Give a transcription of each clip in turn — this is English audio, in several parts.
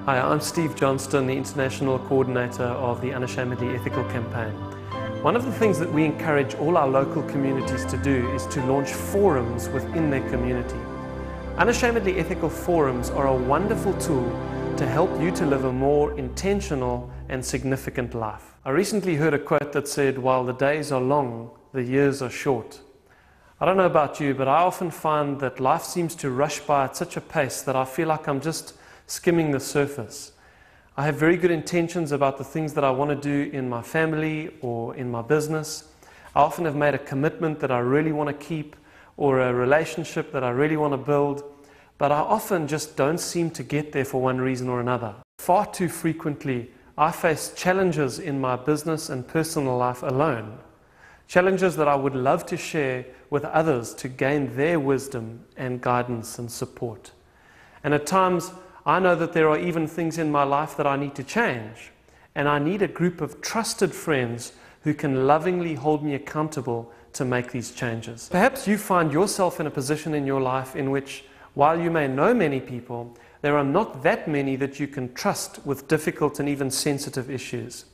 Hi, I'm Steve Johnston, the International Coordinator of the Unashamedly Ethical campaign. One of the things that we encourage all our local communities to do is to launch forums within their community. Unashamedly Ethical Forums are a wonderful tool to help you to live a more intentional and significant life. I recently heard a quote that said, "While the days are long, the years are short." I don't know about you, but I often find that life seems to rush by at such a pace that I feel like I'm just skimming the surface. I have very good intentions about the things that I want to do in my family or in my business. I often have made a commitment that I really want to keep or a relationship that I really want to build, but I often just don't seem to get there for one reason or another. Far too frequently, I face challenges in my business and personal life alone. Challenges that I would love to share with others to gain their wisdom and guidance and support. And at times, I know that there are even things in my life that I need to change, and I need a group of trusted friends who can lovingly hold me accountable to make these changes. Perhaps you find yourself in a position in your life in which, while you may know many people, there are not that many that you can trust with difficult and even sensitive issues.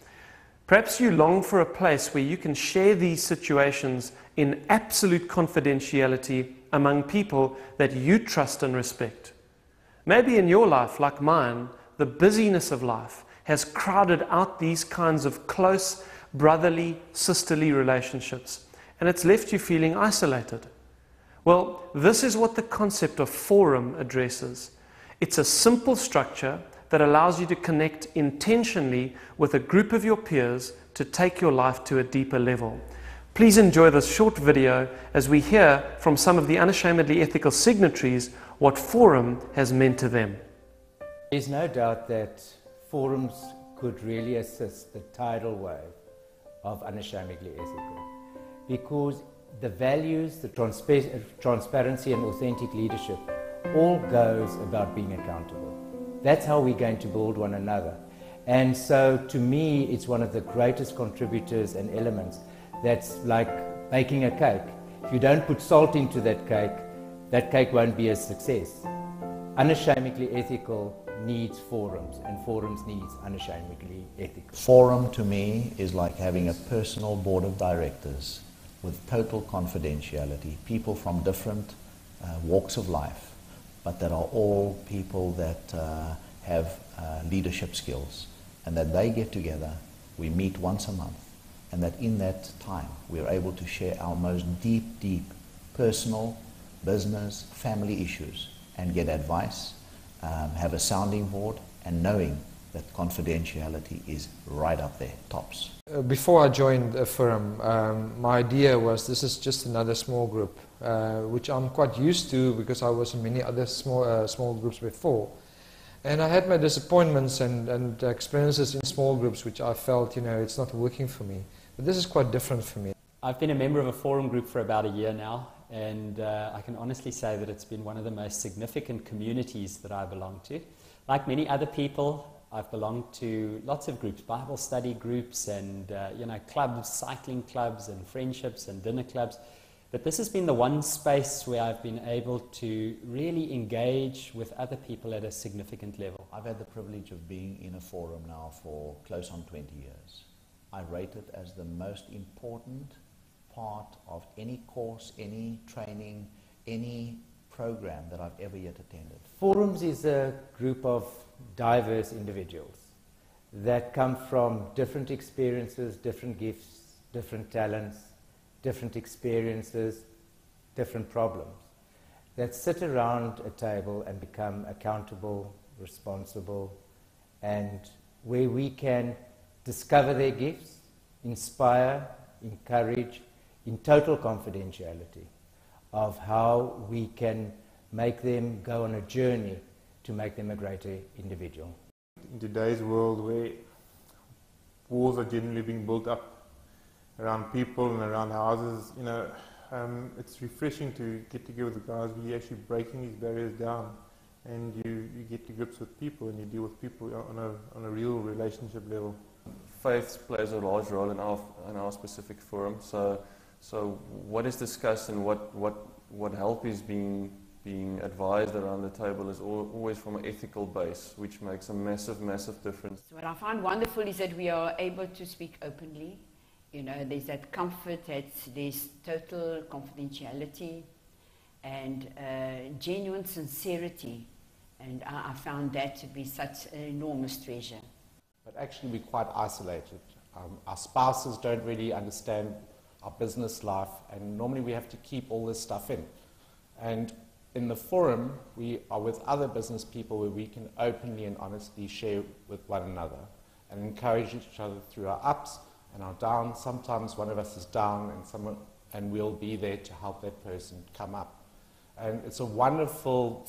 Perhaps you long for a place where you can share these situations in absolute confidentiality among people that you trust and respect. Maybe in your life, like mine, the busyness of life has crowded out these kinds of close, brotherly, sisterly relationships, and it's left you feeling isolated. Well, this is what the concept of forum addresses. It's a simple structure that allows you to connect intentionally with a group of your peers to take your life to a deeper level. Please enjoy this short video as we hear from some of the Unashamedly Ethical signatories what forum has meant to them. There's no doubt that forums could really assist the tidal wave of Unashamedly Ethical, because the values, the transparency and authentic leadership all goes about being accountable. That's how we're going to build one another. And so to me, it's one of the greatest contributors and elements. That's like baking a cake. If you don't put salt into that cake won't be a success. Unashamedly Ethical needs forums, and forums needs Unashamedly Ethical. Forum to me is like having a personal board of directors with total confidentiality, people from different walks of life, but that are all people that have leadership skills, and that they get together, we meet once a month, and that in that time we're able to share our most deep personal, business, family issues, and get advice, have a sounding board, and knowing that confidentiality is right up there, tops. Before I joined a firm, my idea was this is just another small group, which I'm quite used to because I was in many other small groups before. And I had my disappointments and experiences in small groups which I felt, it's not working for me. But this is quite different for me. I've been a member of a forum group for about a year now, and I can honestly say that it's been one of the most significant communities that I belong to. Like many other people, I've belonged to lots of groups, Bible study groups and clubs, cycling clubs and friendships and dinner clubs. But this has been the one space where I've been able to really engage with other people at a significant level. I've had the privilege of being in a forum now for close on 20 years. I rate it as the most important part of any course, any training, any program that I've ever yet attended. Forums is a group of diverse individuals that come from different experiences, different gifts, different talents, different experiences, different problems, that sit around a table and become accountable, responsible, and where we can discover their gifts, inspire, encourage, in total confidentiality of how we can make them go on a journey to make them a greater individual. In today's world where walls are generally being built up around people and around houses, it's refreshing to get together with the guys where you're actually breaking these barriers down, and you get to grips with people and you deal with people on a real relationship level. Faith plays a large role in our specific forum. So So what is discussed and what help is being advised around the table is always from an ethical base, which makes a massive, massive difference. So what I find wonderful is that we are able to speak openly. You know, there's that comfort, there's total confidentiality and genuine sincerity. And I found that to be such an enormous treasure. But actually we're quite isolated. Our spouses don't really understand our business life, and normally we have to keep all this stuff in. And in the forum, we are with other business people where we can openly and honestly share with one another and encourage each other through our ups and our downs. Sometimes one of us is down and we'll be there to help that person come up. And it's a wonderful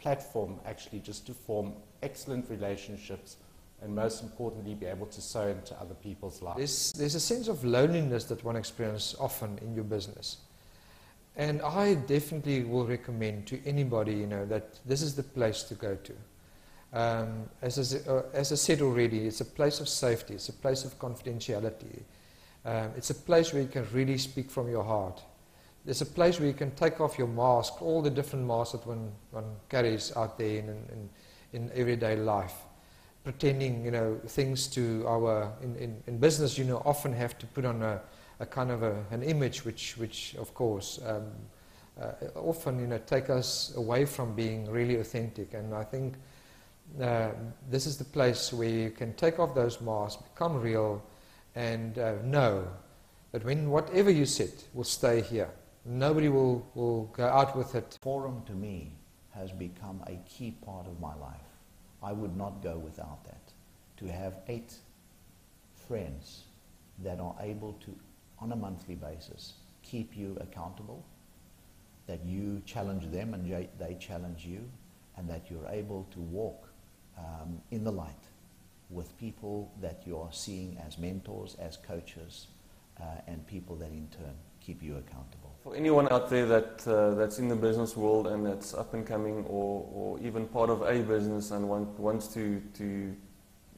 platform actually just to form excellent relationships and most importantly be able to sow into other people's lives. There's a sense of loneliness that one experiences often in your business. And I definitely will recommend to anybody, you know, that this is the place to go to. As I said already, it's a place of safety, it's a place of confidentiality. It's a place where you can really speak from your heart. There's a place where you can take off your mask, all the different masks that one carries out there in everyday life. Pretending, you know, things to in business, you know, often have to put on a kind of an image which of course often, you know, take us away from being really authentic. And I think this is the place where you can take off those masks, become real, and know that whatever you said will stay here. Nobody will go out with it. Forum to me has become a key part of my life. I would not go without that. To have 8 friends that are able to, on a monthly basis, keep you accountable, that you challenge them and they challenge you, and that you're able to walk in the light with people that you are seeing as mentors, as coaches, and people that in turn keep you accountable. For anyone out there that's in the business world and that's up and coming or even part of a business and wants to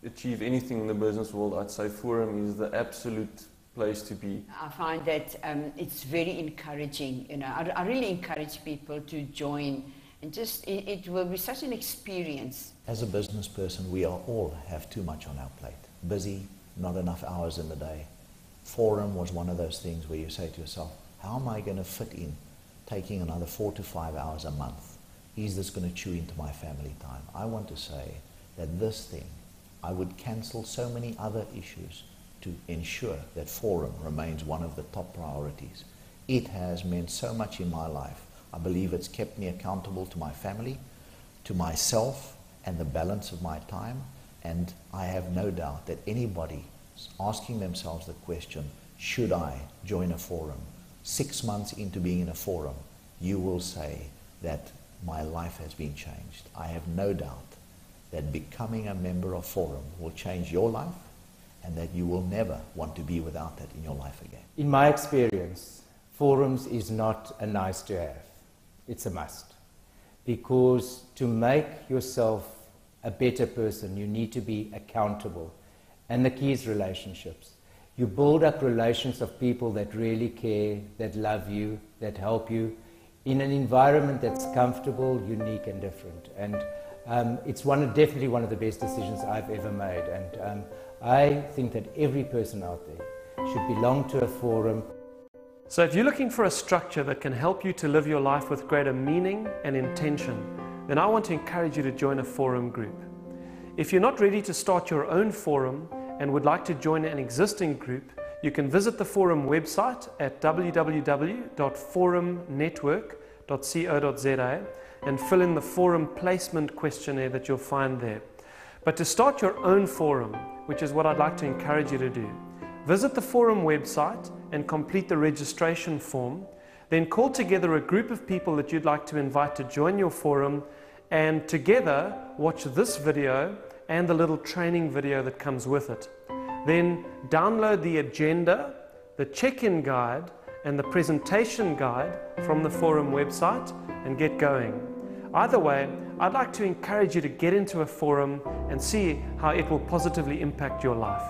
achieve anything in the business world, I'd say Forum is the absolute place to be. I find that it's very encouraging. You know, I really encourage people to join, and just it will be such an experience. As a business person, we all have too much on our plate. Busy, not enough hours in the day. Forum was one of those things where you say to yourself, how am I going to fit in taking another 4 to 5 hours a month? Is this going to chew into my family time? I want to say that this thing, I would cancel so many other issues to ensure that Forum remains one of the top priorities. It has meant so much in my life. I believe it's kept me accountable to my family, to myself, and the balance of my time. And I have no doubt that anybody asking themselves the question, should I join a forum? 6 months into being in a forum, you will say that my life has been changed. I have no doubt that becoming a member of Forum will change your life and that you will never want to be without that in your life again. In my experience, forums is not a nice to have. It's a must. Because to make yourself a better person, you need to be accountable. And the key is relationships. You build up relations of people that really care, that love you, that help you, in an environment that's comfortable, unique and different. And it's definitely one of the best decisions I've ever made. And I think that every person out there should belong to a forum. So if you're looking for a structure that can help you to live your life with greater meaning and intention, then I want to encourage you to join a forum group. If you're not ready to start your own forum and would like to join an existing group, you can visit the forum website at www.forumnetwork.co.za and fill in the forum placement questionnaire that you'll find there. But to start your own forum, which is what I'd like to encourage you to do, visit the forum website and complete the registration form, then call together a group of people that you'd like to invite to join your forum, and together watch this video and the little training video that comes with it. Then download the agenda, the check-in guide and the presentation guide from the forum website and get going. Either way, I'd like to encourage you to get into a forum and see how it will positively impact your life.